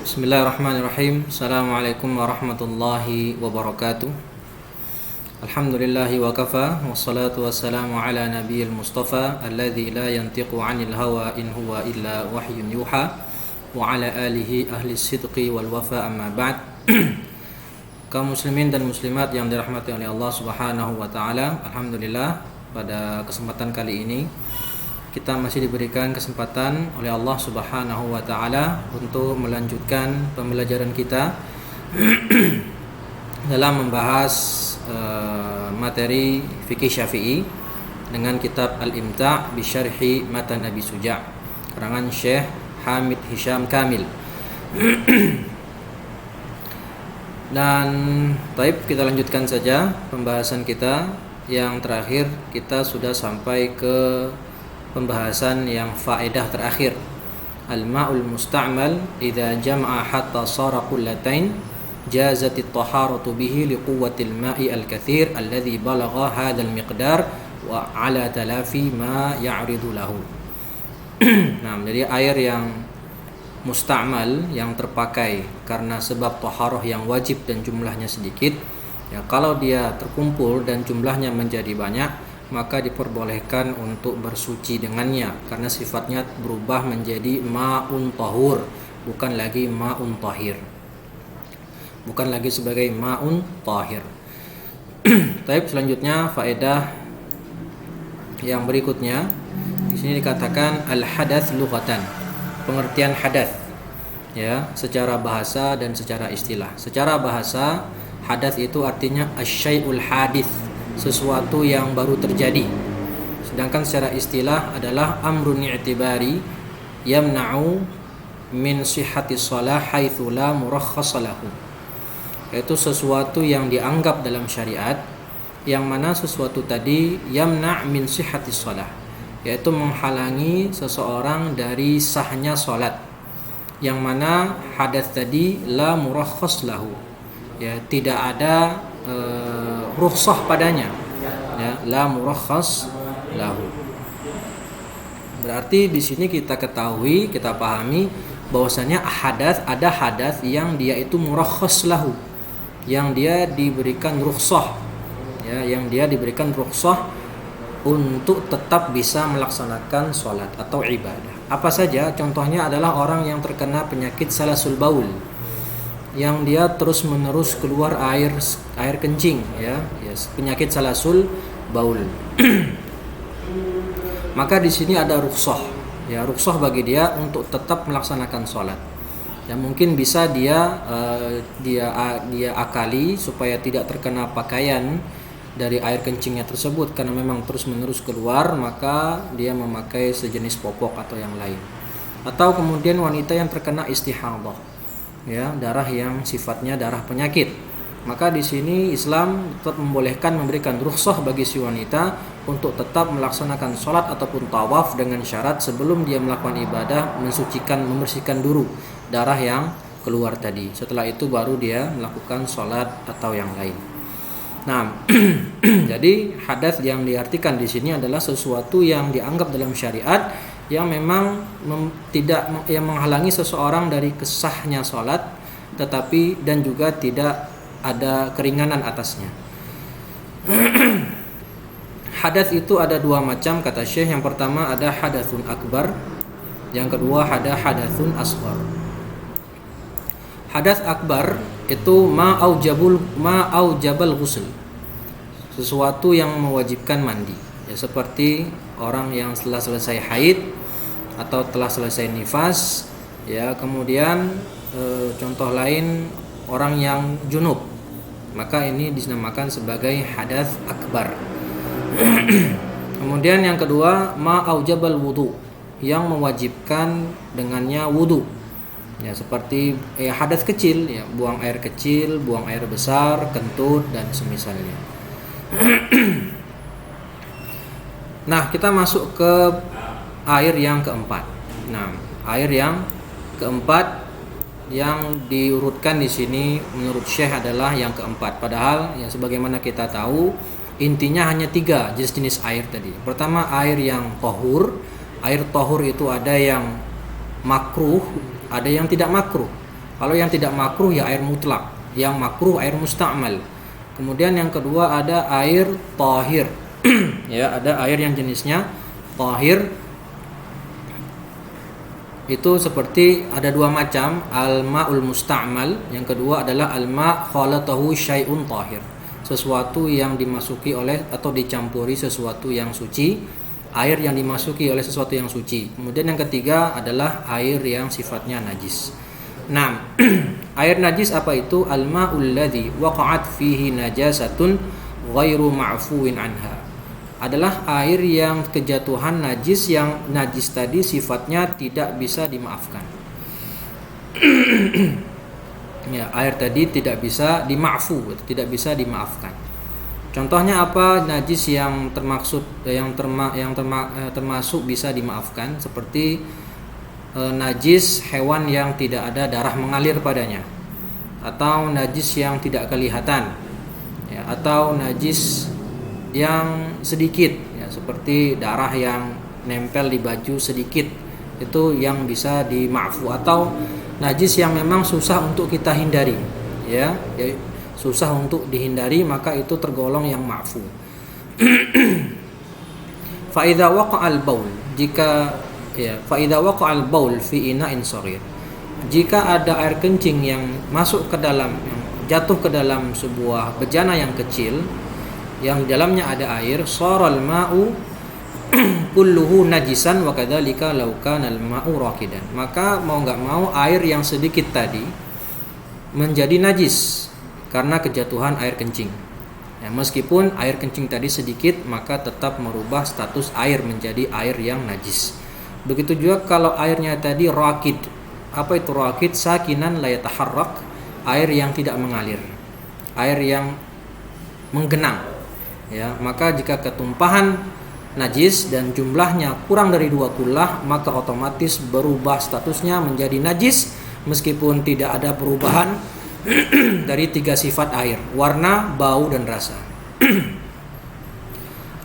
Bismillahirrahmanirrahim. Assalamualaikum warahmatullahi wabarakatuh. Alhamdulillahi wa kafa. Wassalatu wassalamu ala nabiyil mustafa alladzi la yantiqu 'anil hawa in huwa illa wahyun yuha. Wa ala alihi ahli sidqi wal wafa, amma ba'd. Kaum muslimin dan muslimat yang dirahmati oleh Allah Subhanahu wa taala, alhamdulillah pada kesempatan kali ini kita masih diberikan kesempatan oleh Allah Subhanahu wa taala untuk melanjutkan pembelajaran kita dalam membahas materi fikih Syafi'i dengan kitab Al-Imta' bi Syarhi Matan Abi Suja' karangan Syekh Hamid Hisham Kamil. Dan kita lanjutkan saja pembahasan kita. Yang terakhir kita sudah sampai ke pembahasan yang faedah terakhir. Al-ma'ul musta'mal idza jama'a hatta sara qullatain jazat at-taharatu bihi liquwwatil ma'i al-katsir alladhi balagha hadzal miqdar wa 'ala talafi ma ya'ridu lahu. Nah, jadi air yang musta'mal, yang terpakai karena sebab taharah yang wajib dan jumlahnya sedikit, ya, kalau dia terkumpul dan jumlahnya menjadi banyak, maka diperbolehkan untuk bersuci dengannya karena sifatnya berubah menjadi ma'un tahur, bukan lagi ma'un tahir. Bukan lagi sebagai ma'un tahir. Taib, selanjutnya faedah yang berikutnya. Di sini dikatakan al-hadath lughatan. Pengertian hadath, ya, secara bahasa dan secara istilah. Secara bahasa, hadath itu artinya asy-syai'ul hadits, sesuatu yang baru terjadi. Sedangkan secara istilah adalah amrun i'tibari yamna'u min sihhati shalah haitsu la murakhkhas lahu. Yaitu sesuatu yang dianggap dalam syariat, yang mana sesuatu tadi yamna' min sihhati shalah, yaitu menghalangi seseorang dari sahnya salat, yang mana hadas tadi la murakhkhas lahu, ya, tidak ada rukhsah padanya, ya, la murakhas lahu. Berarti di sini kita ketahui, kita pahami bahwasanya ada hadas yang dia itu murakhas lahu, yang dia diberikan rukhsah, ya, yang dia diberikan rukhsah untuk tetap bisa melaksanakan sholat atau ibadah. Apa saja? Contohnya adalah orang yang terkena penyakit salasul baul, yang dia terus menerus keluar air kencing, ya, penyakit salasul baul. Maka di sini ada rukhsah, ya, rukhsah bagi dia untuk tetap melaksanakan sholat. Ya, mungkin bisa dia akali supaya tidak terkena pakaian dari air kencingnya tersebut, karena memang terus menerus keluar, maka dia memakai sejenis popok atau yang lain. Atau kemudian wanita yang terkena istihadah, ya, darah yang sifatnya darah penyakit, maka di sini Islam tetap membolehkan, memberikan rukhsah bagi si wanita untuk tetap melaksanakan sholat ataupun tawaf dengan syarat sebelum dia melakukan ibadah membersihkan dulu darah yang keluar tadi. Setelah itu baru dia melakukan sholat atau yang lain. Nah, jadi hadas yang diartikan di sini adalah sesuatu yang dianggap dalam syariat yang memang yang menghalangi seseorang dari kesahnya sholat, tetapi dan juga tidak ada keringanan atasnya. Hadas itu ada dua macam, kata Syekh. Yang pertama ada hadatsun akbar, yang kedua ada hadatsun asghar. Hadas akbar itu ma'aujabal ghusl, sesuatu yang mewajibkan mandi, ya, seperti orang yang setelah selesai haid atau telah selesai nifas, ya, kemudian contoh lain orang yang junub, maka ini dinamakan sebagai hadas akbar. Kemudian yang kedua ma'aujabal wudu, yang mewajibkan dengannya wudu, ya, seperti hadas kecil, ya, buang air kecil, buang air besar, kentut dan semisalnya. Nah, kita masuk ke air yang keempat. Nah, air yang keempat yang diurutkan di sini menurut Syekh adalah yang keempat. Padahal, ya, sebagaimana kita tahu, intinya hanya 3 jenis air tadi. Pertama, air yang tahur. Air tahur itu ada yang makruh, ada yang tidak makruh. Kalau yang tidak makruh ya air mutlak, yang makruh air musta'mal. Kemudian yang kedua ada air tahir. Ya, ada air yang jenisnya tahir. Itu seperti ada dua macam, al-ma'ul musta'mal, yang kedua adalah al-ma' khalatahu syai'un tahir, sesuatu yang dimasuki oleh atau dicampuri sesuatu yang suci, air yang dimasuki oleh sesuatu yang suci. Kemudian yang ketiga adalah air yang sifatnya najis. Nah, air najis apa itu? Al-ma'ul ladzi waqa'at fihi najasatun ghairu ma'fuwin anha. Adalah air yang kejatuhan najis, yang najis tadi sifatnya tidak bisa dimaafkan. Ya, air tadi tidak bisa dima'fu, tidak bisa dimaafkan. Contohnya apa najis yang termasuk termasuk bisa dimaafkan? Seperti najis hewan yang tidak ada darah mengalir padanya, atau najis yang tidak kelihatan, ya, atau najis yang sedikit, ya, seperti darah yang nempel di baju sedikit, itu yang bisa dima'fu. Atau najis yang memang susah untuk kita hindari, ya susah untuk dihindari, maka itu tergolong yang ma'fu. Fa idza waqa'al baul, jika ya fa idza waqa'al baul fi ina'in shaghir, jika ada air kencing yang masuk ke dalam, yang jatuh ke dalam sebuah bejana yang kecil, yang di dalamnya ada air, saral ma'u kulluhu najisan wa kadzalika law kana al-ma'u raqidan, maka mau enggak mau air yang sedikit tadi menjadi najis karena kejatuhan air kencing. Ya, meskipun air kencing tadi sedikit, maka tetap merubah status air menjadi air yang najis. Begitu juga kalau airnya tadi raqid. Apa itu raqid? Sakinan la yataharrak, air yang tidak mengalir, air yang menggenang. Ya, maka jika ketumpahan najis dan jumlahnya kurang dari 2 kullah, maka otomatis berubah statusnya menjadi najis meskipun tidak ada perubahan dari 3 sifat air, warna, bau, dan rasa.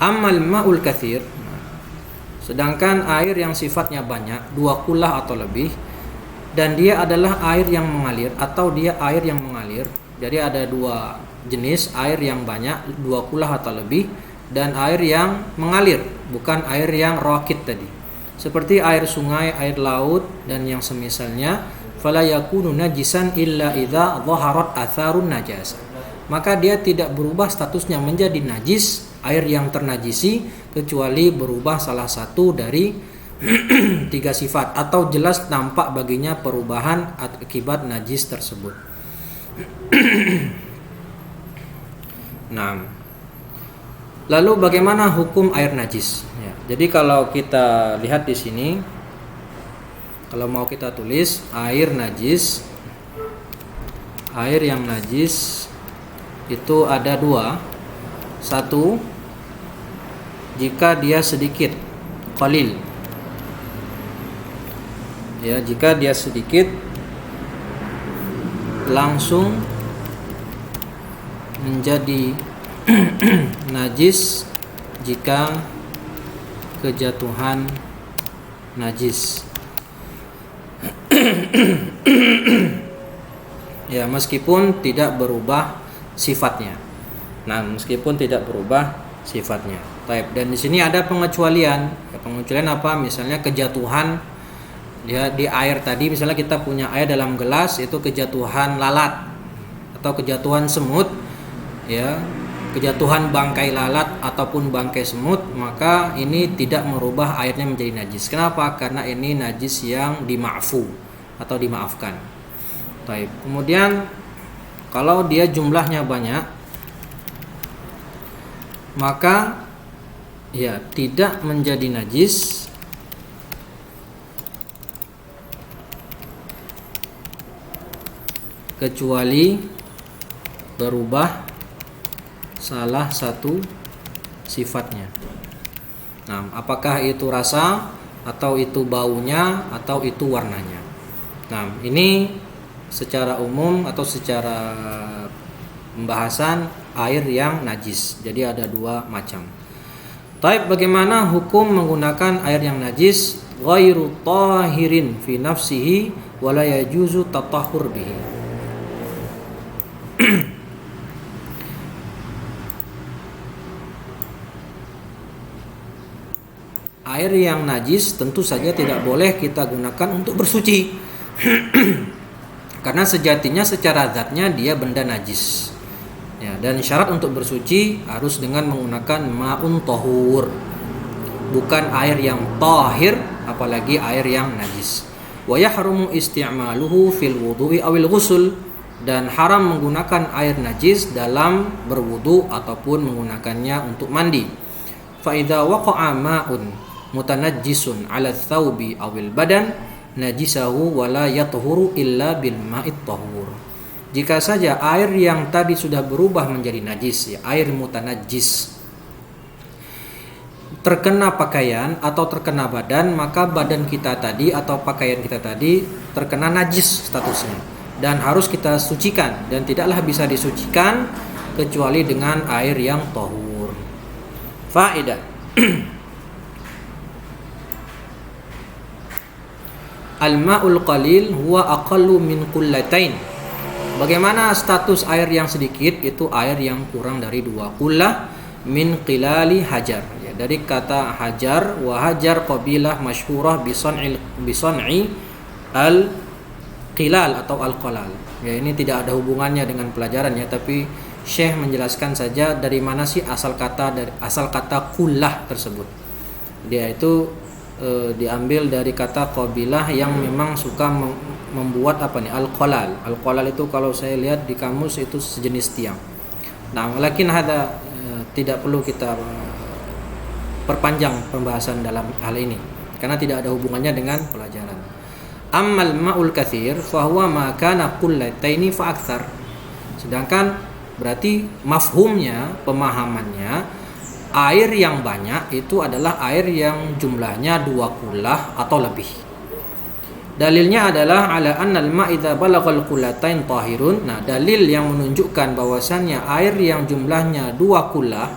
Ammal ma'ul katsir, sedangkan air yang sifatnya banyak, 2 kullah atau lebih, dan dia adalah air yang mengalir atau dia air yang mengalir. Jadi ada 2 jenis, air yang banyak 2 kullah atau lebih, dan air yang mengalir, bukan air yang raqid tadi, seperti air sungai, air laut, dan yang semisalnya. Fala yakunu najisan illa idza dhaharat atharun najasa, maka dia tidak berubah statusnya menjadi najis, air yang ternajisi, kecuali berubah salah satu dari 3 sifat, atau jelas nampak baginya perubahan akibat najis tersebut. Nah, lalu bagaimana hukum air najis? Ya, jadi kalau kita lihat di sini, kalau mau kita tulis air najis, air yang najis itu ada 2. 1, jika dia sedikit, qalil. Ya, jika dia sedikit langsung menjadi najis jika kejatuhan najis. Ya, meskipun tidak berubah sifatnya. Nah, meskipun tidak berubah sifatnya. Baik, dan di sini ada pengecualian. Pengecualian apa? Misalnya kejatuhan ya di air tadi, misalnya kita punya air dalam gelas, itu kejatuhan lalat atau kejatuhan semut, ya, kejatuhan bangkai lalat ataupun bangkai semut, maka ini tidak merubah airnya menjadi najis. Kenapa? Karena ini najis yang dima'fu atau dimaafkan. Baik. Kemudian kalau dia jumlahnya banyak, maka ya tidak menjadi najis kecuali berubah salah satu sifatnya. Nah, apakah itu rasa, atau itu baunya, atau itu warnanya. Nah, ini secara umum atau secara pembahasan air yang najis. Jadi ada 2 macam. Taib, bagaimana hukum menggunakan air yang najis? ghairu tahirin fi nafsihi wa la yajuzu tatahhur bihi. Air yang najis tentu saja tidak boleh kita gunakan untuk bersuci. Karena sejatinya secara zatnya dia benda najis. Ya, dan syarat untuk bersuci harus dengan menggunakan ma'un tahur. Bukan air yang tahir, apalagi air yang najis. Wa yahrumu isti'maluhu fil wudu'i awil ghusl, dan haram menggunakan air najis dalam berwudu ataupun menggunakannya untuk mandi. Fa idza waqa'a ma'un mutanajjisun 'ala tsaubi awil badan najisahu wa la yathuru illa bil ma'it tahur. Jika saja air yang tadi sudah berubah menjadi najis, ya, air mutanajjis, terkena pakaian atau terkena badan, maka badan kita tadi atau pakaian kita tadi terkena najis statusnya dan harus kita sucikan, dan tidaklah bisa disucikan kecuali dengan air yang tahur. Faedah. Al-ma'ul qalil huwa aqallu min qullatain. Bagaimana status air yang sedikit? Itu air yang kurang dari 2 qullah min qilali hajar. Ya, dari kata hajar, wa hajar qabilah masyhurah bi san'i al-qilal atau al-qalal. Ya, ini tidak ada hubungannya dengan pelajaran ya, tapi Syekh menjelaskan saja dari mana sih asal kata qullah tersebut. Dia itu diambil dari kata qabilah yang memang suka membuat al-qalal. Al-qalal itu kalau saya lihat di kamus itu sejenis tiang. Nah, walakin hada tidak perlu kita perpanjang pembahasan dalam hal ini karena tidak ada hubungannya dengan pelajaran. Ammal ma'ul katsir fa huwa ma kana qullataini fa aktsar. Sedangkan berarti mafhumnya, pemahamannya, air yang banyak itu adalah air yang jumlahnya 2 qullah atau lebih. Dalilnya adalah ala annal ma' idza balaghal qullatain tahirun. Nah, dalil yang menunjukkan bahwasannya air yang jumlahnya 2 qullah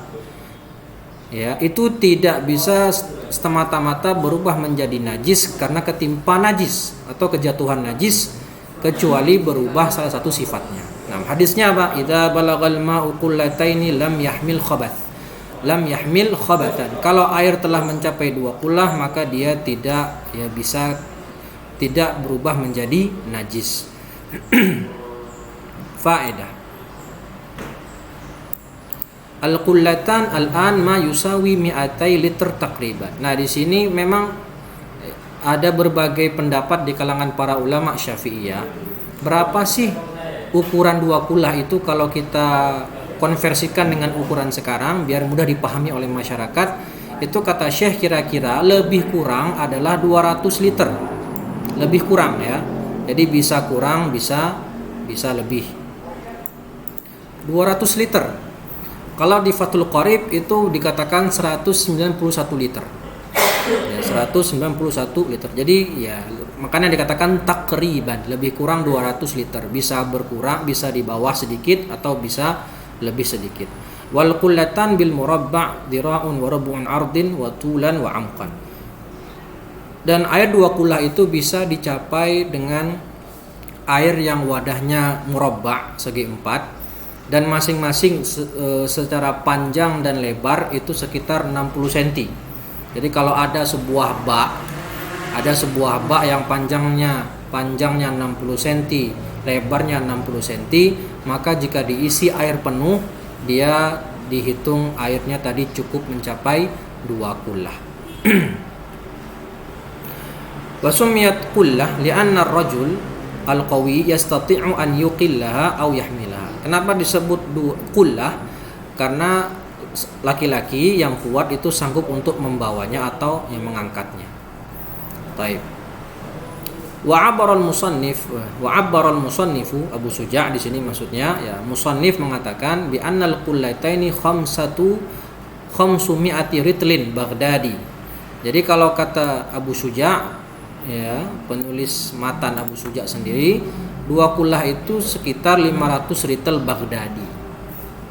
ya, itu tidak bisa semata-mata berubah menjadi najis karena ketimpa najis atau kejatuhan najis, kecuali berubah salah satu sifatnya. Nah, hadisnya apa? Idza balaghal ma'u qullataini lam yahmil khabath. Lam yahmil khabatan. Kalau air telah mencapai 2 qullah, maka dia tidak berubah menjadi najis. Faedah. Al-qullatan al-an ma yusawi 200 liter takriban. Nah, di sini memang ada berbagai pendapat di kalangan para ulama Syafi'iyah. Berapa sih ukuran 2 qullah itu kalau kita konversikan dengan ukuran sekarang biar mudah dipahami oleh masyarakat? Itu kata Syekh kira-kira lebih kurang adalah 200 liter. Lebih kurang ya. Jadi bisa kurang, bisa lebih. 200 liter. Kalau di Fathul Qarib itu dikatakan 191 liter. Ya, 191 liter. Jadi ya makanya dikatakan takriban, lebih kurang 200 liter. Bisa berkurang, bisa di bawah sedikit atau bisa lebih sedikit. Wal qullatan bil murabba' dira'un wa rabu'un ardin wa tulan wa amqan. Dan air 2 qullah itu bisa dicapai dengan air yang wadahnya murabba' segi 4 dan masing-masing secara panjang dan lebar itu sekitar 60 cm. Jadi kalau ada sebuah bak yang panjangnya 60 cm, lebarnya 60 cm, maka jika diisi air penuh, dia dihitung airnya tadi cukup mencapai 2 qullah. Wasumiyat qullah li'anna ar-rajul al-qawi yastati'u an yuqillaha aw yahmilaha. Kenapa disebut qullah? Karena laki-laki yang kuat itu sanggup untuk membawanya atau yang mengangkatnya. Baik. Wa 'abbara al-musannifu Abu Suja' di sini maksudnya ya, musannif mengatakan bi annal qullataini 500 ritlin Baghdadi. Jadi kalau kata Abu Suja' ya, penulis matan Abu Suja' sendiri, 2 qullah itu sekitar 500 ritel Baghdadi.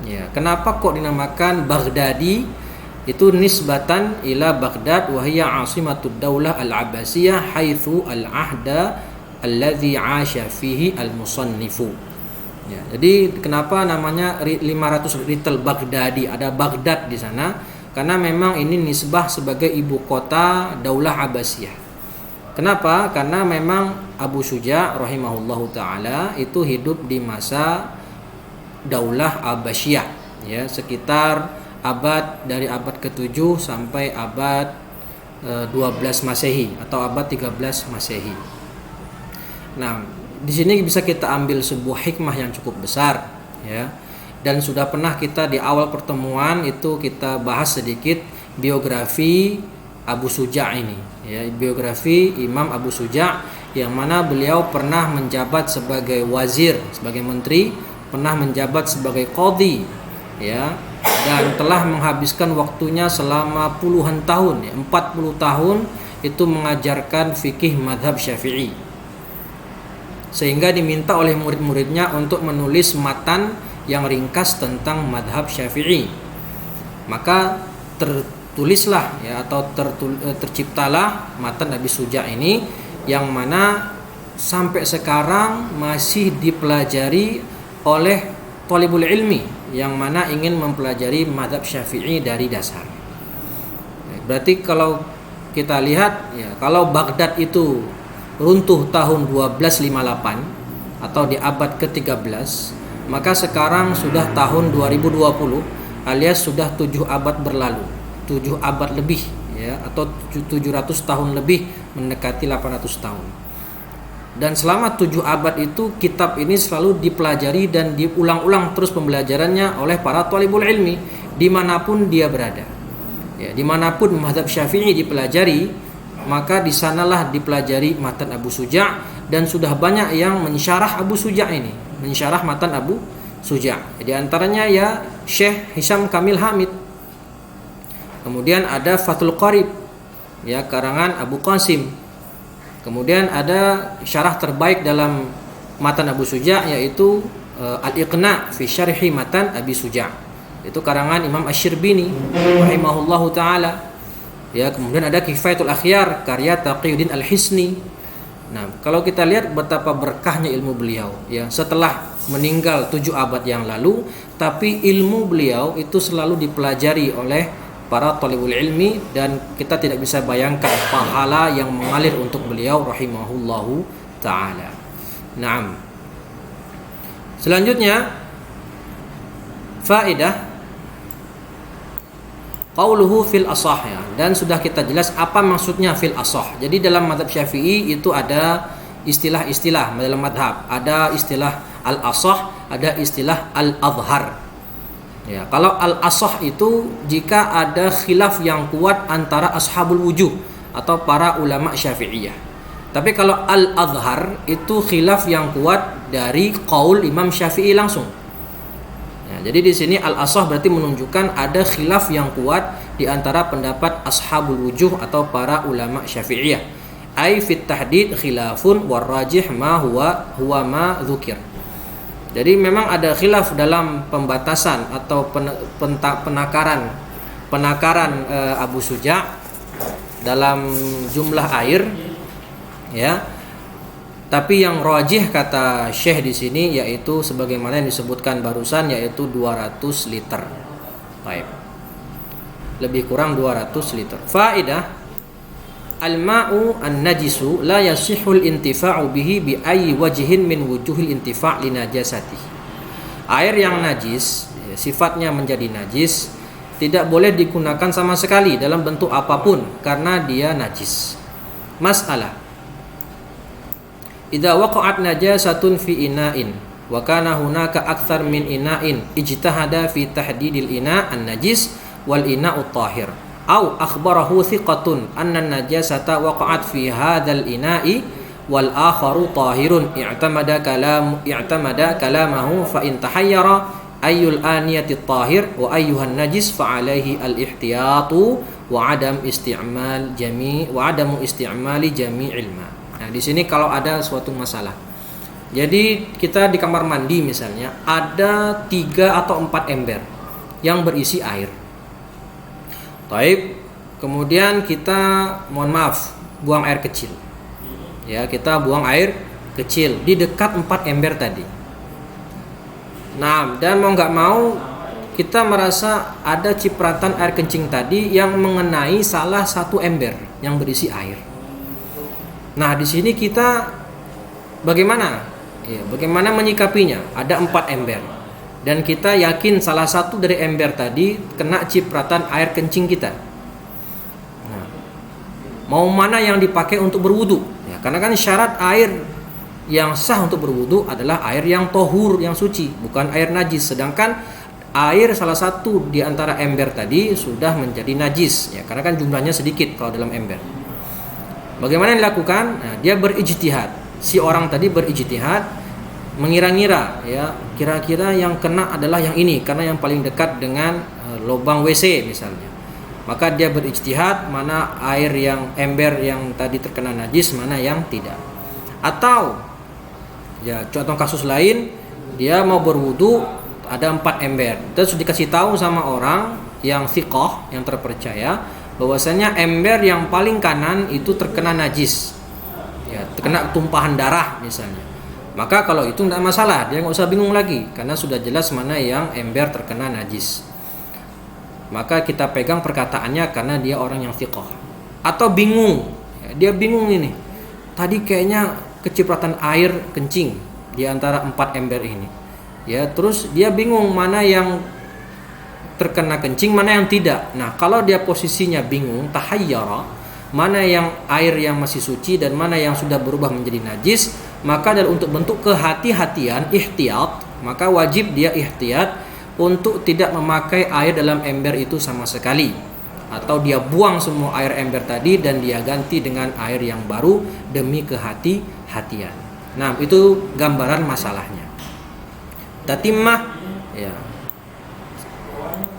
Ya, kenapa kok dinamakan Baghdadi? Itu nisbatan ila Baghdad wa hiya asimatud daulah al-Abbasiyah haitsu al-ahda alladzi 'asha fihi al-musannifu. Ya, jadi kenapa namanya 500 Little Baghdadi, ada Baghdad di sana? Karena memang ini nisbah sebagai ibu kota Daulah Abbasiyah. Kenapa? Karena memang Abu Syuja' rahimahullahu taala itu hidup di masa Daulah Abbasiyah, ya, sekitar dari abad ke-7 sampai abad 12 Masehi atau abad 13 Masehi. Nah, di sini bisa kita ambil sebuah hikmah yang cukup besar, ya. Dan sudah pernah kita di awal pertemuan itu kita bahas sedikit biografi Abu Syuja' ini, ya, biografi Imam Abu Syuja' yang mana beliau pernah menjabat sebagai wazir, sebagai menteri, pernah menjabat sebagai qadhi, ya, dan telah menghabiskan waktunya selama puluhan tahun, ya, 40 tahun itu mengajarkan fikih mazhab Syafi'i. Sehingga diminta oleh murid-muridnya untuk menulis matan yang ringkas tentang madhab Syafi'i. Maka tertulislah, ya, atau terciptalah matan Abi Syuja' ini, yang mana sampai sekarang masih dipelajari oleh thalibul ilmi yang mana ingin mempelajari madhab Syafi'i dari dasar. Berarti kalau kita lihat, ya, kalau Baghdad itu runtuh tahun 1258 atau di abad ke-13, maka sekarang sudah tahun 2020 alias sudah 7 abad berlalu, 7 abad lebih, ya, atau 700 tahun lebih, mendekati 800 tahun. Dan selama 7 abad itu kitab ini selalu dipelajari dan diulang-ulang terus pembelajarannya oleh para thalibul ilmi dimanapun dia berada, ya, dimanapun mazhab Syafi'i dipelajari, maka di sanalah dipelajari matan Abu Syuja', dan sudah banyak yang mensyarah Abu Syuja' ini, mensyarah matan Abu Syuja'. Di antaranya ya Syekh Hisham Kamil Hamid. Kemudian ada Fathul Qarib, ya, karangan Abu Qasim. Kemudian ada syarah terbaik dalam matan Abu Syuja' yaitu Al-Iqna' fi Syarhi Matan Abi Syuja'. Itu karangan Imam Asy-Syirbini rahimahullahu taala. Ya, kemudian ada Kifayatul Akhyar karya Taqiyuddin Al-Hisni. Nah, kalau kita lihat betapa berkahnya ilmu beliau, ya, setelah meninggal 7 abad yang lalu, tapi ilmu beliau itu selalu dipelajari oleh para thalibul ilmi, dan kita tidak bisa bayangkan pahala yang mengalir untuk beliau rahimahullahu taala. Naam. Selanjutnya faedah qauluhu fil asah, ya, dan sudah kita jelas apa maksudnya fil asah. Jadi dalam mazhab Syafi'i itu ada istilah-istilah dalam mazhab, ada istilah al-asah, ada istilah al-azhar. Ya, kalau al-asah itu jika ada khilaf yang kuat antara ashabul wujuh atau para ulama Syafi'iyah. Tapi kalau al-azhar itu khilaf yang kuat dari qaul Imam Syafi'i langsung. Jadi di sini al-asah berarti menunjukkan ada khilaf yang kuat di antara pendapat ashabul wujuh atau para ulama Syafi'iyah. Ai fit tahdid khilafun war rajih ma huwa ma dzukir. Jadi memang ada khilaf dalam pembatasan atau penakaran Abu Syuja' dalam jumlah air, ya. Tapi yang rajih kata Syekh di sini yaitu sebagaimana yang disebutkan barusan, yaitu 200 liter. Baik. Lebih kurang 200 liter. Faedah al-ma'u an-najisu la yasihul intifa'u bihi bi ayyi wajhin min wujuhil intifa' li najasati. Air yang najis, sifatnya menjadi najis, tidak boleh digunakan sama sekali dalam bentuk apapun karena dia najis. Masalah idza waqa'at najasatun fi ina'in wa kana hunaka akthar min ina'in ijtahada fi tahdidil ina' an-najis wal ina'ut tahir aw akhbarahu thiqatun anna an-najasata waqa'at fi hadzal ina'i wal akharu tahirun i'tamada kalamahu fa in tahayyara ayyul aniyati tahir wa ayyuhan najis fa alaihi al-ihtiyatu wa adamu istimali jami'il ma'. Nah, di sini kalau ada suatu masalah. Jadi kita di kamar mandi misalnya ada 3 atau 4 ember yang berisi air. Taib. Kemudian kita mohon maaf buang air kecil. Ya, kita buang air kecil di dekat 4 ember tadi. Nah, dan mau nggak mau kita merasa ada cipratan air kencing tadi yang mengenai salah satu ember yang berisi air. Nah, di sini kita bagaimana? Ya, bagaimana menyikapinya? Ada 4 ember. Dan kita yakin salah satu dari ember tadi kena cipratan air kencing kita. Nah, mau mana yang dipakai untuk berwudu? Ya, karena kan syarat air yang sah untuk berwudu adalah air yang tohur, yang suci, bukan air najis. Sedangkan air salah satu di antara ember tadi sudah menjadi najis, ya, karena kan jumlahnya sedikit kalau dalam ember. Bagaimana yang dilakukan? Nah, dia berijtihad. Si orang tadi berijtihad, mengira-ngira, ya, kira-kira yang kena adalah yang ini karena yang paling dekat dengan lubang WC misalnya. Maka dia berijtihad mana air yang ember yang tadi terkena najis, mana yang tidak. Atau ya, contoh kasus lain, dia mau berwudu, ada 4 ember. Terus dikasih tahu sama orang yang thiqah, yang terpercaya, bahwasanya ember yang paling kanan itu terkena najis, ya, terkena tumpahan darah misalnya. Maka kalau itu tidak masalah, dia nggak usah bingung lagi, karena sudah jelas mana yang ember terkena najis. Maka kita pegang perkataannya karena dia orang yang thiqah. Atau bingung, ya, dia bingung ini, tadi kayaknya kecipratan air kencing di antara 4 ember ini. Ya, terus dia bingung mana yang terkena kencing, mana yang tidak. Nah, kalau dia posisinya bingung, tahayyara, mana yang air yang masih suci dan mana yang sudah berubah menjadi najis, maka untuk bentuk kehati-hatian, ihtiyat, maka wajib dia ihtiyat untuk tidak memakai air dalam ember itu sama sekali, atau dia buang semua air ember tadi dan dia ganti dengan air yang baru demi kehati-hatian. Nah, itu gambaran masalahnya. Tatimah, ya.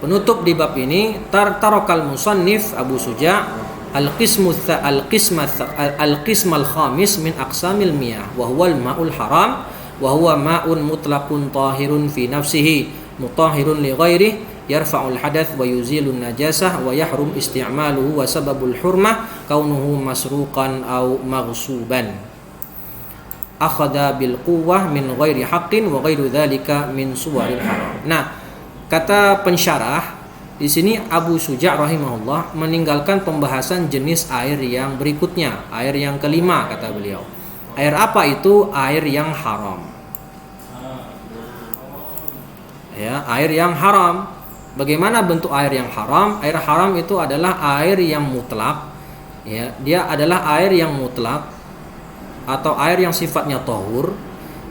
Penutup di bab ini, tarakal musannif Abu Suja' al-qism al-khamis min aqsamil miyah wa huwa al-ma'ul haram wa huwa ma'un mutlaqun tahirun fi nafsihi mutahhirun li ghairihi yarfa'ul hadath wa yuzilun najasah wa yahrum isti'maluhu wa sababul hurmah kaunuhu masruqan aw maghsuban akhadha bil quwwah min ghairi haqqin wa ghairu dzalika min suwaril haram. Nah, kata pensyarah di sini Abu Suja' rahimahullah meninggalkan pembahasan jenis air yang berikutnya, air yang kelima kata beliau. Air apa itu? Air yang haram. Ya, air yang haram. Bagaimana bentuk air yang haram? Air haram itu adalah air yang mutlak. Ya, dia adalah air yang mutlak atau air yang sifatnya tahur,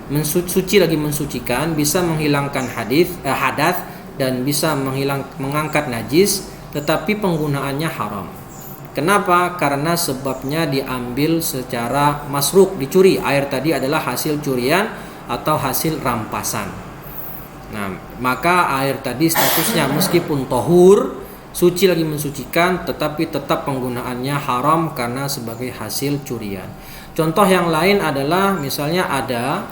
mensuci lagi mensucikan, bisa menghilangkan hadas dan bisa mengangkat najis, tetapi penggunaannya haram. Kenapa? Karena sebabnya diambil secara masruk, dicuri. Air tadi adalah hasil curian atau hasil rampasan. Nah, maka air tadi statusnya meskipun tahur, suci lagi mensucikan, tetapi tetap penggunaannya haram karena sebagai hasil curian. Contoh yang lain adalah misalnya ada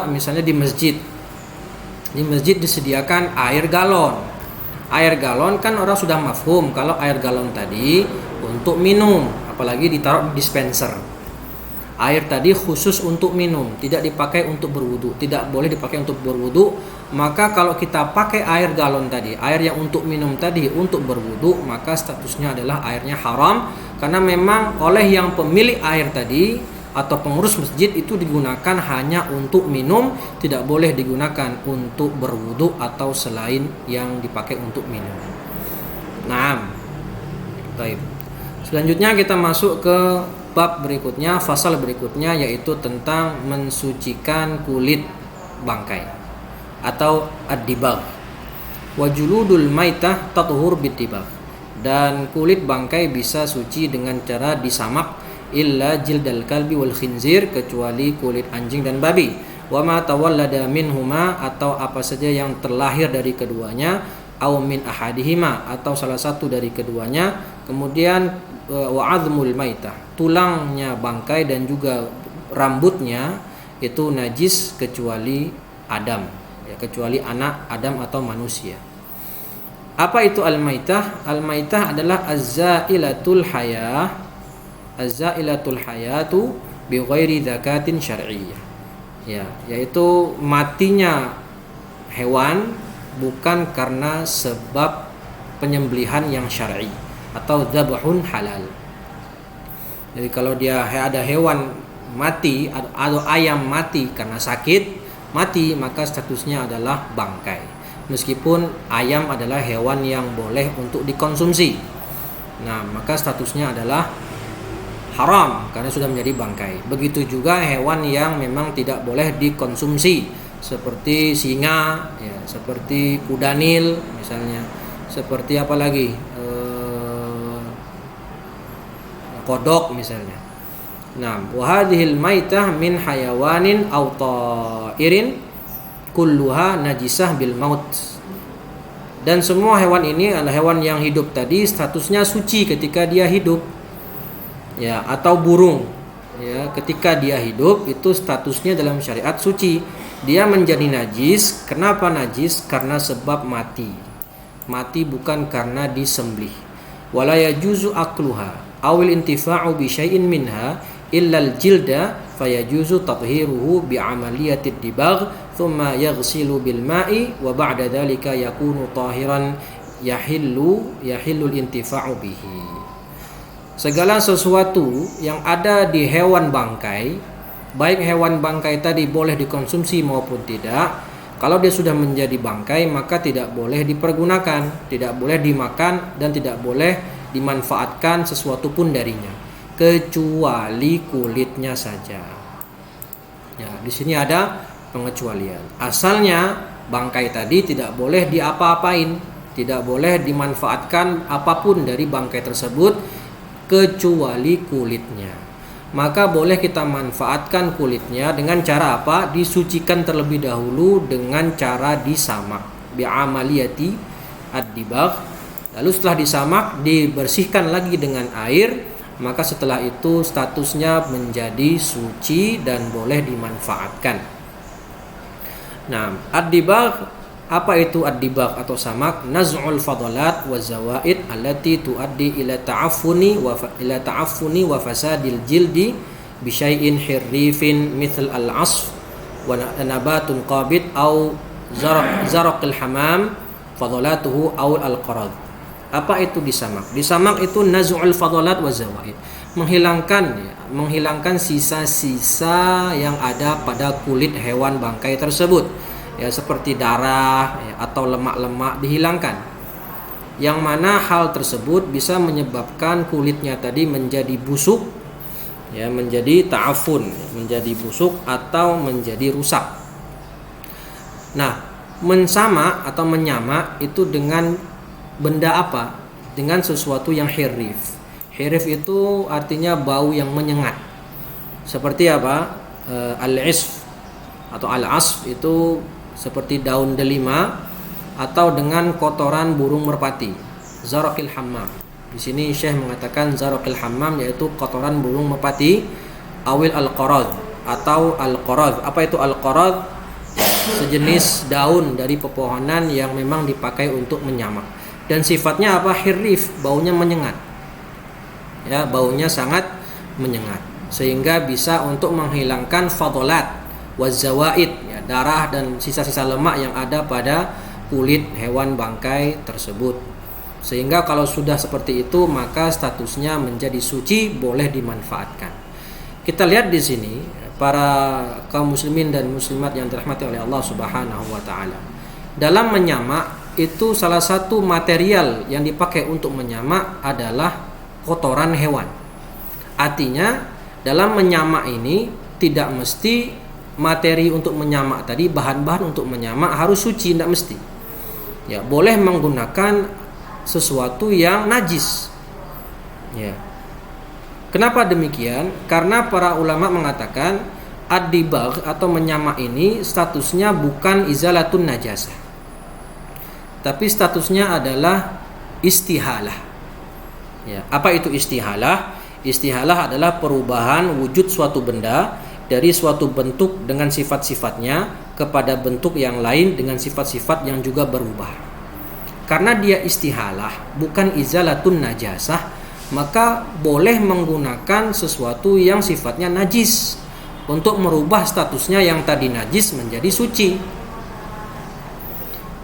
misalnya di masjid. Di masjid disediakan air galon. Air galon kan orang sudah mafhum kalau air galon tadi untuk minum, apalagi ditaruh di dispenser. Air tadi khusus untuk minum, tidak dipakai untuk berwudu, tidak boleh dipakai untuk berwudu. Maka kalau kita pakai air galon tadi, air yang untuk minum tadi untuk berwudu, maka statusnya adalah airnya haram, karena memang oleh yang pemilik air tadi atau pengurus masjid itu digunakan hanya untuk minum, tidak boleh digunakan untuk berwudu atau selain yang dipakai untuk minum. Nah, baik. Selanjutnya kita masuk ke bab berikutnya, fasal berikutnya, yaitu tentang mensucikan kulit bangkai atau ad-dibagh. Wa juludul maitah tathur bid-dibagh. Dan kulit bangkai bisa suci dengan cara disamak, illa jildal kalbi wal khinzir, kecuali kulit anjing dan babi. Wa ma tawallada minhuma, atau apa saja yang terlahir dari keduanya, au min ahadihima, atau salah satu dari keduanya. Kemudian wa azmul maitah, tulangnya bangkai dan juga rambutnya itu najis kecuali Adam, ya, kecuali anak Adam atau manusia. Apa itu al-maitah? Al-maitah adalah az-zailatul hayatu bi ghairi zakatin syar'iyyah. Ya, yaitu matinya hewan bukan karena sebab penyembelihan yang syar'i atau dzabhun halal. Jadi kalau dia ada hewan mati atau ayam mati karena sakit mati, maka statusnya adalah bangkai. Meskipun ayam adalah hewan yang boleh untuk dikonsumsi, nah maka statusnya adalah haram karena sudah menjadi bangkai. Begitu juga hewan yang memang tidak boleh dikonsumsi, seperti singa, ya, seperti kuda nil misalnya, seperti apa lagi, kodok misalnya. Nah, wa hadhil maitah min hayawanin aw ta'irin kulluha najisah bil maut. Dan semua hewan ini adalah hewan yang hidup tadi statusnya suci ketika dia hidup. Ya, atau burung. Ya, ketika dia hidup itu statusnya dalam syariat suci. Dia menjadi najis. Kenapa najis? Karena sebab mati. Mati bukan karena disembelih. Wala yajuzu akluha awil intifa'u bi syai'in minha illa al-jilda fayajuzu tathiruhu bi amaliyatid dibagh thumma yaghsilu bil ma'i wa ba'da dhalika yakunu tahiran yahillu al-intifa'u bihi. Segala sesuatu yang ada di hewan bangkai, baik hewan bangkai tadi boleh dikonsumsi maupun tidak, kalau dia sudah menjadi bangkai maka tidak boleh dipergunakan, tidak boleh dimakan dan tidak boleh dimanfaatkan sesuatu pun darinya kecuali kulitnya saja. Ya, di sini ada pengecualian. Asalnya bangkai tadi tidak boleh diapa-apain, tidak boleh dimanfaatkan apapun dari bangkai tersebut kecuali kulitnya. Maka boleh kita manfaatkan kulitnya dengan cara apa? Disucikan terlebih dahulu dengan cara disamak, bi'amaliyati ad-dibagh. Lalu setelah disamak dibersihkan lagi dengan air, maka setelah itu statusnya menjadi suci dan boleh dimanfaatkan. Nah, ad-dibagh, apa itu ad-dibagh atau samak? Naz'ul fadalat wa zawaid allati tuaddi ila ta'affuni wa fasadil jildi bi syai'in hirrifin mithl al-'asf wa nabatun qabid au zaraqil hamam fadalatuhu aw al-qarad. Apa itu disamak? Disamak itu naz'ul fadalat wa zawaid, menghilangkan sisa-sisa yang ada pada kulit hewan bangkai tersebut, ya, seperti darah, ya, atau lemak-lemak dihilangkan, yang mana hal tersebut bisa menyebabkan kulitnya tadi menjadi busuk, ya, menjadi ta'afun, menjadi busuk atau menjadi rusak. Nah, mensamak atau menyamak itu dengan benda apa? Dengan sesuatu yang hirif. Hirif itu artinya bau yang menyengat. Seperti apa? Al-isf atau al-asf itu seperti daun delima, atau dengan kotoran burung merpati. Zaraqil hammam. Di sini Syekh mengatakan zaraqil hammam yaitu kotoran burung merpati, awil al-qarad atau al-qarad. Apa itu al-qarad? Sejenis daun dari pepohonan yang memang dipakai untuk menyamak. Dan sifatnya apa? Hirif, baunya menyengat. Ya, baunya sangat menyengat sehingga bisa untuk menghilangkan fadalat wazawaid, ya, darah dan sisa-sisa lemak yang ada pada kulit hewan bangkai tersebut. Sehingga kalau sudah seperti itu maka statusnya menjadi suci, boleh dimanfaatkan. Kita lihat di sini para kaum muslimin dan muslimat yang dirahmati oleh Allah Subhanahu wa taala. Dalam menyamak itu salah satu material yang dipakai untuk menyamak adalah kotoran hewan. Artinya dalam menyamak ini tidak mesti materi untuk menyamak tadi, bahan-bahan untuk menyamak harus suci, tidak mesti. Ya, boleh menggunakan sesuatu yang najis. Ya. Kenapa demikian? Karena para ulama mengatakan ad-dibagh atau menyamak ini statusnya bukan izalatun najasah, tapi statusnya adalah istihalah. Ya, apa itu istihalah? Istihalah adalah perubahan wujud suatu benda dari suatu bentuk dengan sifat-sifatnya kepada bentuk yang lain dengan sifat-sifat yang juga berubah. karena dia istihalah, bukan izalatun najasah, maka boleh menggunakan sesuatu yang sifatnya najis untuk merubah statusnya yang tadi najis menjadi suci.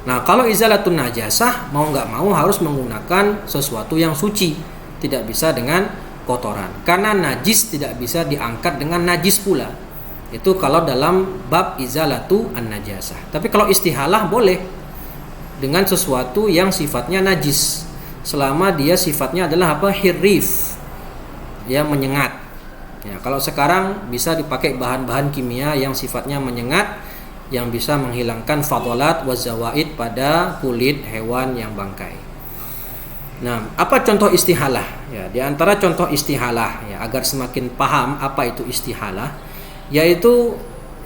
Nah, kalau izalatun najasah, mau nggak mau harus menggunakan sesuatu yang suci, tidak bisa dengan kotoran, karena najis tidak bisa diangkat dengan najis pula. Itu kalau dalam bab izalatu an-najasah. Tapi kalau istihalah boleh dengan sesuatu yang sifatnya najis, selama dia sifatnya adalah apa? Hirrif, ya, menyengat. Ya, kalau sekarang bisa dipakai bahan-bahan kimia yang sifatnya menyengat, yang bisa menghilangkan fadalat wa zawaid pada kulit hewan yang bangkai. Nah, apa contoh istihalah? Ya, di antara contoh istihalah, ya, agar semakin paham apa itu istihalah, yaitu,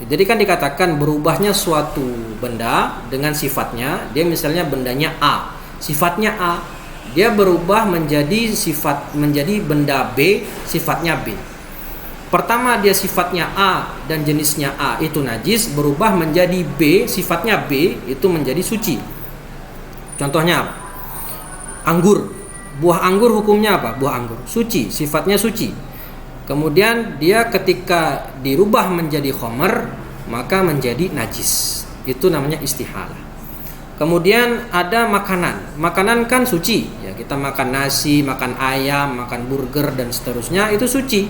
jadi kan dikatakan berubahnya suatu benda dengan sifatnya. Dia misalnya bendanya A, sifatnya A, dia berubah menjadi benda B, sifatnya B. Pertama dia sifatnya A dan jenisnya A itu najis, berubah menjadi B, sifatnya B itu menjadi suci. Contohnya apa? Anggur. Buah anggur hukumnya apa? Buah anggur suci, sifatnya suci. Kemudian dia ketika dirubah menjadi khamr, maka menjadi najis. Itu namanya istihalah. Kemudian ada makanan. Makanan kan suci, ya, kita makan nasi, makan ayam, makan burger dan seterusnya, itu suci.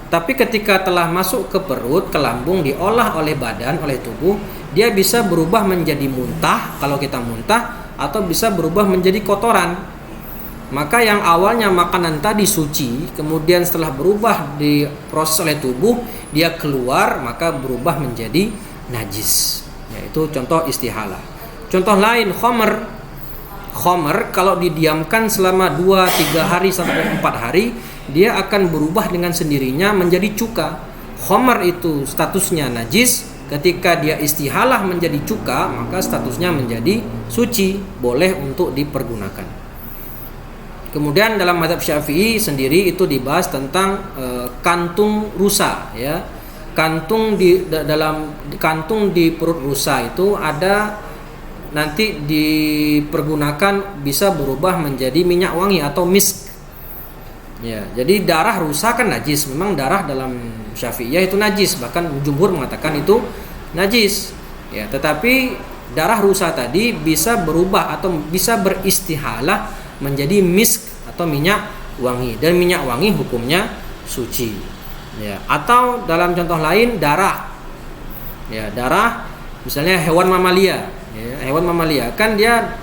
Tapi ketika telah masuk ke perut, ke lambung, diolah oleh badan, oleh tubuh, dia bisa berubah menjadi muntah kalau kita muntah, atau bisa berubah menjadi kotoran. Maka yang awalnya makanan tadi suci, kemudian setelah berubah diproses oleh tubuh, dia keluar, maka berubah menjadi najis. Yaitu contoh istihalah. Contoh lain, khamr. Khamr kalau didiamkan selama 2-3 hari sampai 4 hari, dia akan berubah dengan sendirinya menjadi cuka. Khamr itu statusnya najis, ketika dia istihalah menjadi cuka, maka statusnya menjadi suci, boleh untuk dipergunakan. Kemudian dalam mazhab Syafi'i sendiri itu dibahas tentang kantung rusa, ya. Kantung di perut rusa itu ada, nanti dipergunakan bisa berubah menjadi minyak wangi atau misk. Ya, jadi darah rusa kan najis. Memang darah dalam Syafi'iyah itu najis, bahkan jumhur mengatakan itu najis. Ya, tetapi darah rusa tadi bisa berubah atau bisa beristihalah menjadi misk atau minyak wangi, dan minyak wangi hukumnya suci. Ya, atau dalam contoh lain darah. Ya, darah misalnya hewan mamalia. Ya, hewan mamalia kan dia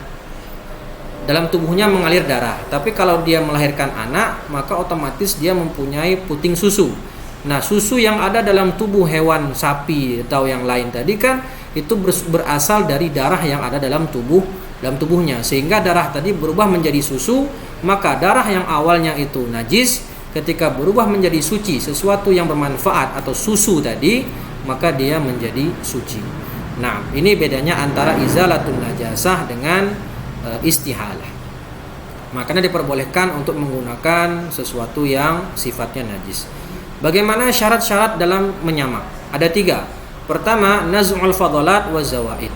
dalam tubuhnya mengalir darah, tapi kalau dia melahirkan anak, maka otomatis dia mempunyai puting susu. Nah, susu yang ada dalam tubuh hewan sapi atau yang lain tadi kan itu berasal dari darah yang ada dalam tubuhnya, sehingga darah tadi berubah menjadi susu. Maka darah yang awalnya itu najis, ketika berubah menjadi suci, sesuatu yang bermanfaat atau susu tadi, maka dia menjadi suci. Nah, ini bedanya antara izalatun najasah dengan istihalah. Makanya diperbolehkan untuk menggunakan sesuatu yang sifatnya najis. Bagaimana syarat-syarat dalam menyamak? Ada 3. Pertama, naz'ul fadalat wa zawaid,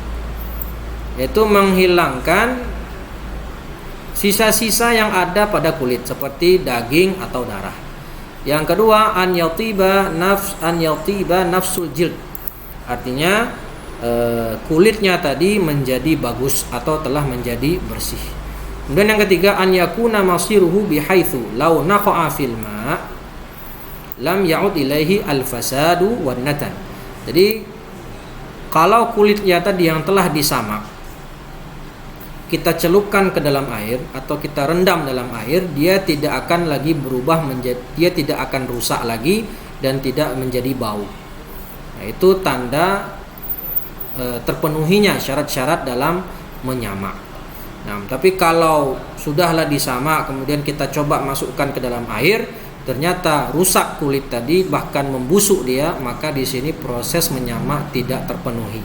yaitu menghilangkan sisa-sisa yang ada pada kulit seperti daging atau darah. Yang kedua, an yatiba nafsul jild, artinya kulitnya tadi menjadi bagus atau telah menjadi bersih. Kemudian yang ketiga, an yakuna masiruhu bihaitsu law naqa'a fil ma' lam ya'ud ilaihi al-fasadu wan natan. Jadi kalau kulitnya tadi yang telah disamak kita celupkan ke dalam air atau kita rendam dalam air, dia tidak akan lagi berubah menjadi, dia tidak akan rusak lagi dan tidak menjadi bau. Nah, itu tanda terpenuhinya syarat-syarat dalam menyamak. Nah, tapi kalau sudahlah disamak kemudian kita coba masukkan ke dalam air, ternyata rusak kulit tadi, bahkan membusuk dia, maka di sini proses menyamak tidak terpenuhi.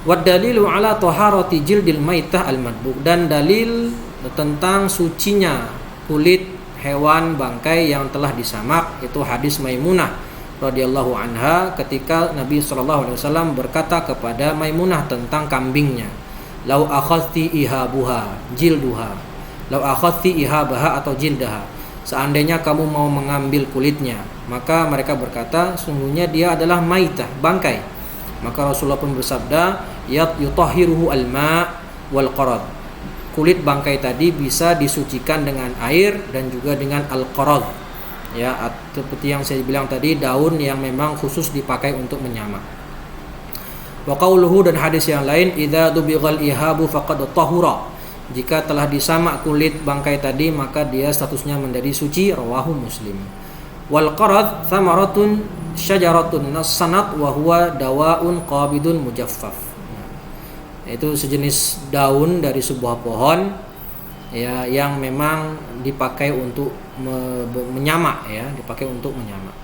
Wad dalilu ala taharati jildil maitah al madbuk, dan dalil tentang sucinya kulit hewan bangkai yang telah disamak itu hadis Maimunah radhiyallahu anha ketika Nabi sallallahu alaihi wasallam berkata kepada Maimunah tentang kambingnya, lau akhadti ihabuha jilduha, lau akhadti ihabaha atau jildaha, seandainya kamu mau mengambil kulitnya. Maka mereka berkata, sungguhnya dia adalah maitah, bangkai. Maka Rasulullah pun bersabda, yutahhiruhu al-ma' wal qarad, kulit bangkai tadi bisa disucikan dengan air dan juga dengan al-qarad, ya, seperti yang saya bilang tadi, daun yang memang khusus dipakai untuk menyamak. Wa qauluhu, dan hadis yang lain, idza dubighal ihabu faqad tahura, jika telah disamak kulit bangkai tadi maka dia statusnya menjadi suci. Rawahu Muslim. Wal qarad thamaratun syajaratun nasanat wa huwa dawaun qabidun mujaffaf, itu sejenis daun dari sebuah pohon, ya, yang memang dipakai untuk menyamak, ya, dipakai untuk menyamak.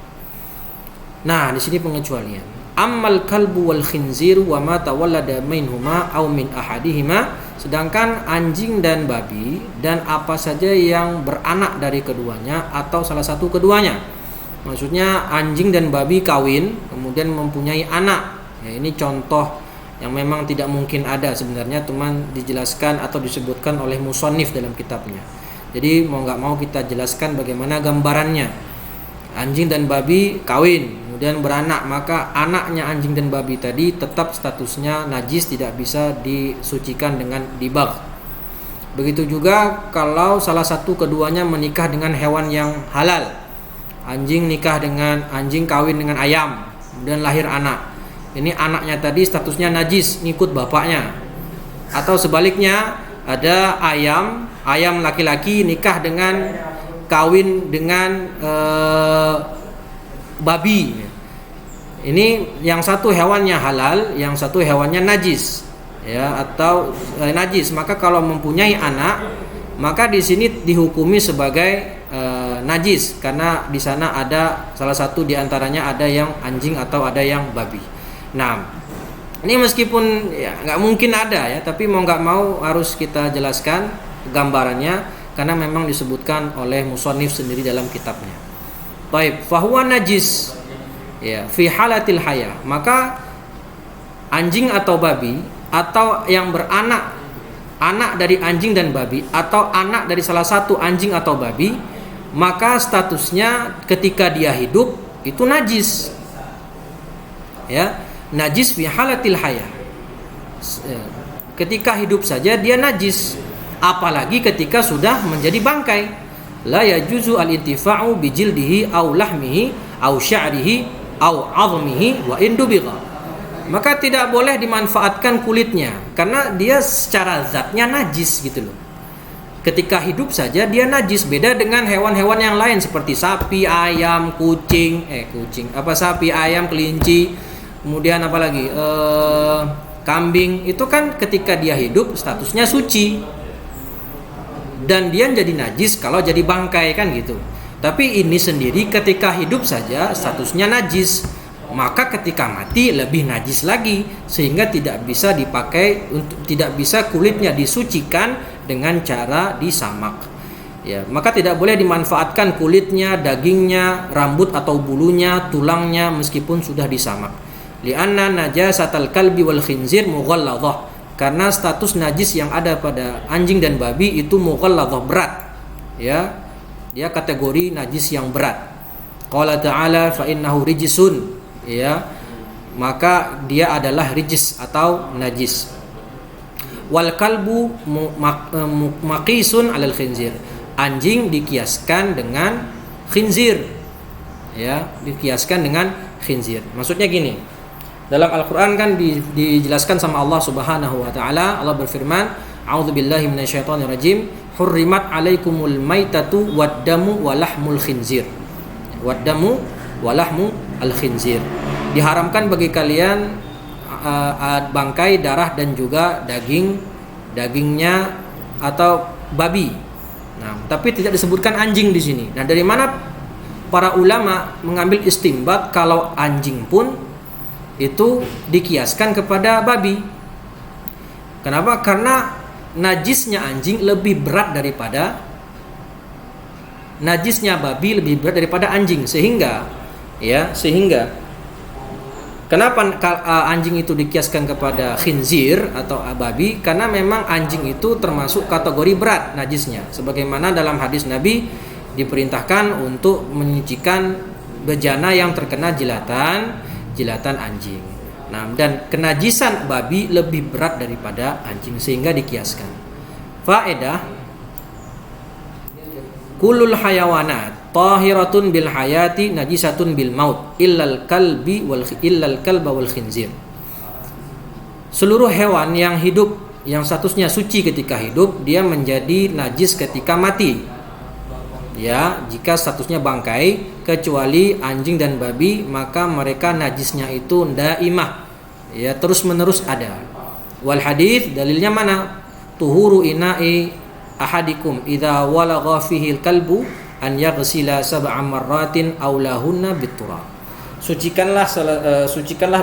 Nah, di sini pengecualian. Ammal kalbu wal khinzir wa ma tawallada minhuma aw min ahadihima, sedangkan anjing dan babi dan apa saja yang beranak dari keduanya atau salah satu keduanya. Maksudnya anjing dan babi kawin kemudian mempunyai anak. Ya, ini contoh yang memang tidak mungkin ada sebenarnya, teman dijelaskan atau disebutkan oleh musannif dalam kitabnya. Jadi mau nggak mau kita jelaskan bagaimana gambarannya. Anjing dan babi kawin kemudian beranak, maka anaknya anjing dan babi tadi tetap statusnya najis, tidak bisa disucikan dengan dibagh. Begitu juga kalau salah satu keduanya menikah dengan hewan yang halal. Anjing kawin dengan ayam, kemudian lahir anak. Ini anaknya tadi statusnya najis, ngikut bapaknya. Atau sebaliknya, ada ayam laki-laki nikah dengan kawin dengan babi. Ini yang satu hewannya halal, yang satu hewannya najis, ya, atau najis. Maka kalau mempunyai anak, maka di sini dihukumi sebagai najis, karena di sana ada salah satu di antaranya ada yang anjing atau ada yang babi. Nah, ini meskipun ya nggak mungkin ada, ya, tapi mau nggak mau harus kita jelaskan gambarannya karena memang disebutkan oleh musannif sendiri dalam kitabnya. Baik, fahuwa najis, ya, fi halatil haya, maka anjing atau babi atau yang beranak, anak dari anjing dan babi atau anak dari salah satu anjing atau babi, maka statusnya ketika dia hidup itu najis, ya, najis fi halatil haya. Ketika hidup saja dia najis, apalagi ketika sudah menjadi bangkai. La yajuzu al-intifa'u bi jildihi aw lahmihi aw sya'rihi aw 'azmihi wa in dubigha. Maka tidak boleh dimanfaatkan kulitnya karena dia secara zatnya najis gitu loh. Ketika hidup saja dia najis, beda dengan hewan-hewan yang lain seperti sapi, ayam, sapi, ayam, kelinci, kemudian apa lagi? Kambing. Itu kan ketika dia hidup statusnya suci. Dan dia jadi najis kalau jadi bangkai, kan gitu. Tapi ini sendiri ketika hidup saja statusnya najis, maka ketika mati lebih najis lagi, sehingga tidak bisa dipakai, tidak bisa kulitnya disucikan dengan cara disamak. Ya, maka tidak boleh dimanfaatkan kulitnya, dagingnya, rambut atau bulunya, tulangnya meskipun sudah disamak. Li'anna najasatal kalbi wal khinzir mughalladhah. Karena status najis yang ada pada anjing dan babi itu mughalladhah, berat, ya, dia kategori najis yang berat. Qala ta'ala fa innahu rijsun, ya, maka dia adalah rijis atau najis. Wal kalbu maqisun 'alal khinzir, anjing dikiaskan dengan khinzir, ya, dikiaskan dengan khinzir. Maksudnya gini, dalam Al-Quran kan dijelaskan sama Allah Subhanahu wa ta'ala. Allah berfirman, a'udzubillahi minasyaitonirrajim, hurrimat alaikumul maitatu waddamu walahmul khinzir. Waddamu walahmu al-khinzir, diharamkan bagi kalian bangkai, darah dan juga dagingnya atau babi. Nah, tapi tidak disebutkan anjing di sini. Nah, dari mana para ulama mengambil istinbat kalau anjing pun itu dikiaskan kepada babi? Kenapa? Karena najisnya anjing lebih berat daripada najisnya babi, lebih berat daripada anjing, sehingga Kenapa anjing itu dikiaskan kepada khinzir atau babi? Karena memang anjing itu termasuk kategori berat najisnya. Sebagaimana dalam hadis Nabi diperintahkan untuk menyucikan bejana yang terkena jilatan anjing. Nah, dan kenajisan babi lebih berat daripada anjing sehingga dikiaskan. Faedah: kullul hayawanat tahiratun bil hayati najisatun bil maut illal kalba wal khinzir. Seluruh hewan yang hidup yang statusnya suci ketika hidup, dia menjadi najis ketika mati. Ya, jika statusnya bangkai, kecuali anjing dan babi, maka mereka najisnya itu daimah. Ya, terus menerus ada. Wal hadits dalilnya mana? Tuhuru ina'i ahadikum idza walagha fihi al-kalbu an yaghsila sab'a marratin aw lahunna biturab. Sucikanlah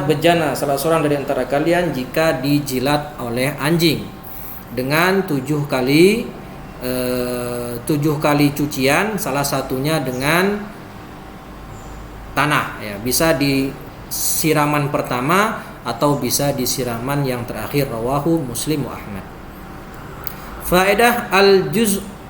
bejana salah seorang dari antara kalian jika dijilat oleh anjing dengan 7 kali cucian, salah satunya dengan tanah, ya, bisa di siraman pertama atau bisa di siraman yang terakhir. Rawahu Muslim wa Ahmad. Faedah: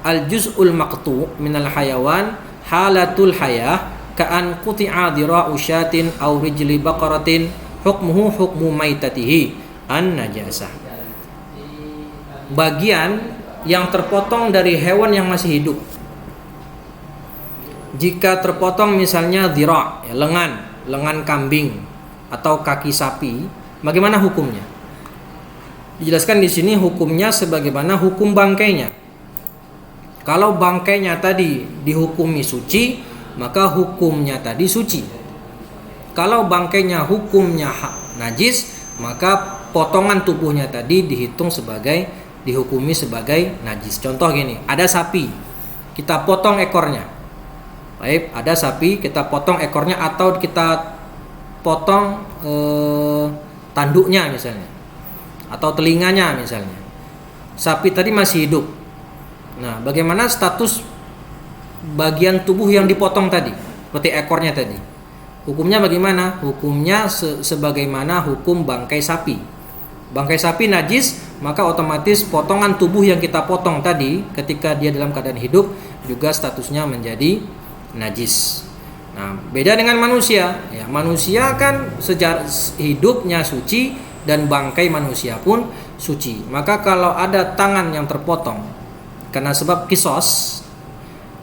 al-juz'ul maqtu' minal hayawan halatul hayah ka'an quti'a dira'u syatin aw rijli baqaratin hukmuhu hukmu maitatihi an-najasah. Bagian yang terpotong dari hewan yang masih hidup. Jika terpotong misalnya dhira', ya, lengan kambing atau kaki sapi, bagaimana hukumnya? Dijelaskan di sini hukumnya sebagaimana hukum bangkainya. Kalau bangkainya tadi dihukumi suci, maka hukumnya tadi suci. Kalau bangkainya hukumnya najis, maka potongan tubuhnya tadi dihukumi sebagai najis. Contoh gini, ada sapi, kita potong ekornya. Baik, ada sapi, kita potong ekornya atau kita potong tanduknya misalnya, atau telinganya misalnya. Sapi tadi masih hidup. Nah, bagaimana status bagian tubuh yang dipotong tadi, seperti ekornya tadi? Hukumnya bagaimana? Hukumnya sebagaimana hukum bangkai sapi. Bangkai sapi najis, maka otomatis potongan tubuh yang kita potong tadi ketika dia dalam keadaan hidup juga statusnya menjadi najis. Nah, beda dengan manusia. Ya, manusia kan sejak hidupnya suci dan bangkai manusia pun suci. Maka kalau ada tangan yang terpotong karena sebab kisos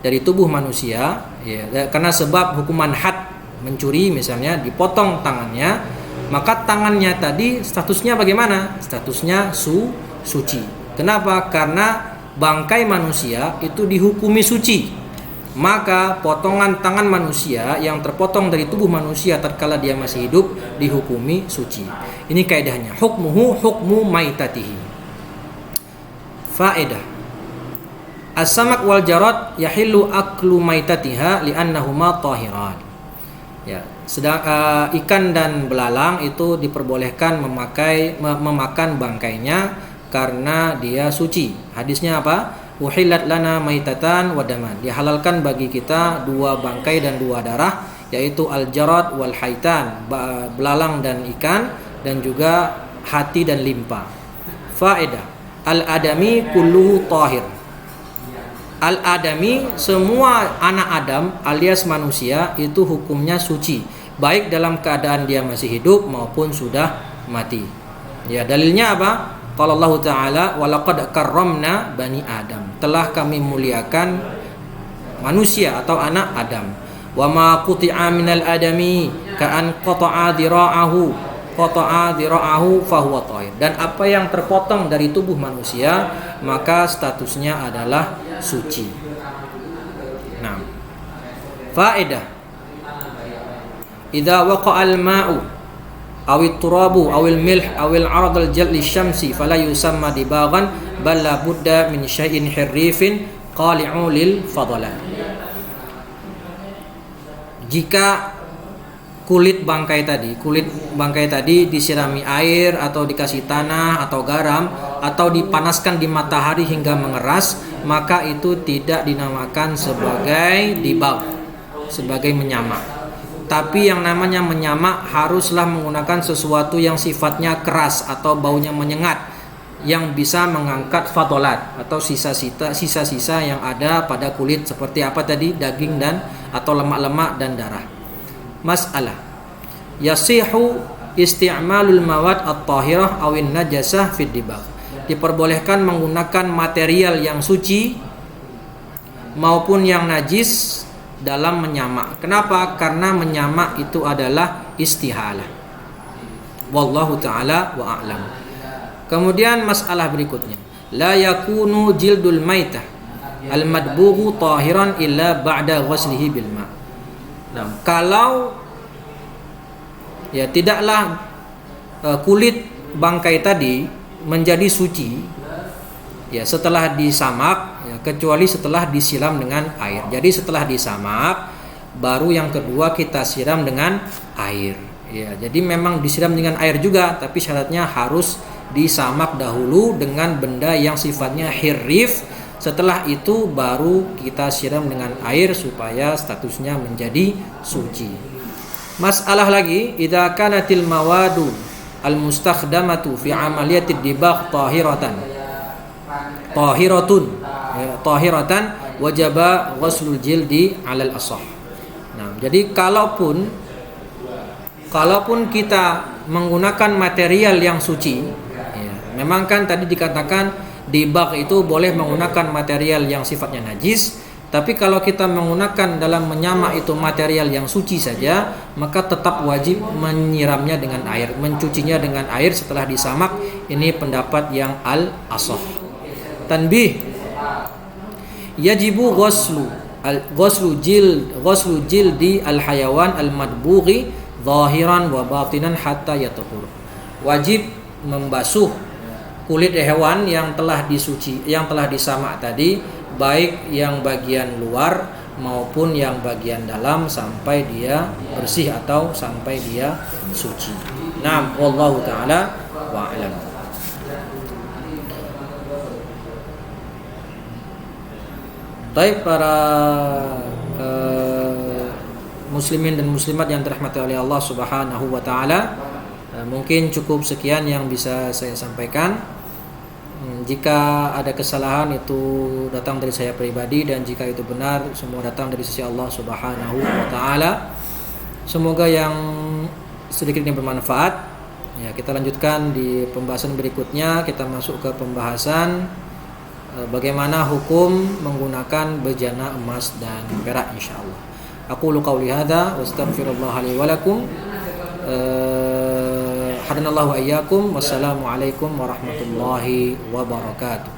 dari tubuh manusia, ya, karena sebab hukuman had, mencuri misalnya, dipotong tangannya, maka tangannya tadi statusnya bagaimana? Statusnya suci. Kenapa? Karena bangkai manusia itu dihukumi suci. Maka potongan tangan manusia yang terpotong dari tubuh manusia tatkala dia masih hidup dihukumi suci. Ini kaidahnya, hukmuhu hukmu maitatihi. Faedah: as-samak wal jarad yahillu aklu maitatiha li'annahuma tahiran. Ya, ikan dan belalang itu diperbolehkan memakan bangkainya karena dia suci. Hadisnya apa? Uhillat lana maitatan wa daman. Dihalalkan bagi kita 2 bangkai dan 2 darah, yaitu al-jarad wal haitan, belalang dan ikan, dan juga hati dan limpa. Faedah: al-adami kulluhu tahir. Al-adami, semua anak Adam alias manusia itu hukumnya suci, baik dalam keadaan dia masih hidup maupun sudah mati. Ya, dalilnya apa? Qala Allah Ta'ala, walaqad karramna bani Adam. Telah kami muliakan manusia atau anak Adam. Wa ma quti'a minal adami ka'an qata'a dira'ahu fahuwa tahir. Dan apa yang terpotong dari tubuh manusia, maka statusnya adalah suci. Nah, faedah: idza waqa'al ma'u awit turabu awil milh awil aradal jalli syamsi fala yusamma dibaghan bal la budda min syai'in hirrifin qali'u lil fadalan. Jika kulit bangkai tadi disirami air atau dikasih tanah atau garam atau dipanaskan di matahari hingga mengeras, maka itu tidak dinamakan sebagai dibagh, sebagai menyamak. Tapi yang namanya menyamak haruslah menggunakan sesuatu yang sifatnya keras atau baunya menyengat, yang bisa mengangkat fatolat atau sisa-sisa yang ada pada kulit, seperti apa tadi, daging dan atau lemak-lemak dan darah. Mas'alah yasihu isti'malul mawad at-tahirah awin najasah fid dibagh. Diperbolehkan menggunakan material yang suci maupun yang najis dalam menyamak. Kenapa? Karena menyamak itu adalah istihalah. Wallahu ta'ala wa a'lam. Kemudian masalah berikutnya, la yakunu jildul maitah al-madbughu tahiran illa ba'da ghuslihi bil ma'. Nah, kalau ya tidaklah kulit bangkai tadi menjadi suci ya setelah disamak, ya, kecuali setelah disiram dengan air. Jadi setelah disamak baru yang kedua kita siram dengan air. Ya, jadi memang disiram dengan air juga, tapi syaratnya harus disamak dahulu dengan benda yang sifatnya hirrif. Setelah itu baru kita siram dengan air supaya statusnya menjadi suci. Masalah lagi, idza kanatil mawadu al-mustakhdamatu fi amaliyatid dibagh tahiratan wajaba ghuslul jildi 'alal ashah. Nah, jadi kalaupun kita menggunakan material yang suci, ya, memang kan tadi dikatakan dibagh itu boleh menggunakan material yang sifatnya najis, tapi kalau kita menggunakan dalam menyamak itu material yang suci saja, maka tetap wajib menyiramnya dengan air, mencucinya dengan air setelah disamak. Ini pendapat yang al-ashah. Tanbih, yajibu ghuslu jildi al-hayawan al-madbughi zahiran wa batinan hatta yatahur. Wajib membasuh kulit hewan yang telah disamak tadi, baik yang bagian luar maupun yang bagian dalam, sampai dia bersih atau sampai dia suci. Nah, wallahu taala wa alam. Baik para muslimin dan muslimat yang dirahmati oleh Allah Subhanahu wa taala, mungkin cukup sekian yang bisa saya sampaikan. Jika ada kesalahan itu datang dari saya pribadi, dan jika itu benar semua datang dari sisi Allah Subhanahu wa taala. Semoga yang sedikit ini bermanfaat. Ya, kita lanjutkan di pembahasan berikutnya. Kita masuk ke pembahasan bagaimana hukum menggunakan bejana emas dan perak insyaallah. Aqulu qauli hadza wa astaghfirullah li wa lakum. Hadanallahu wa iyyakum. Wassalamualaikum warahmatullahi wabarakatuh.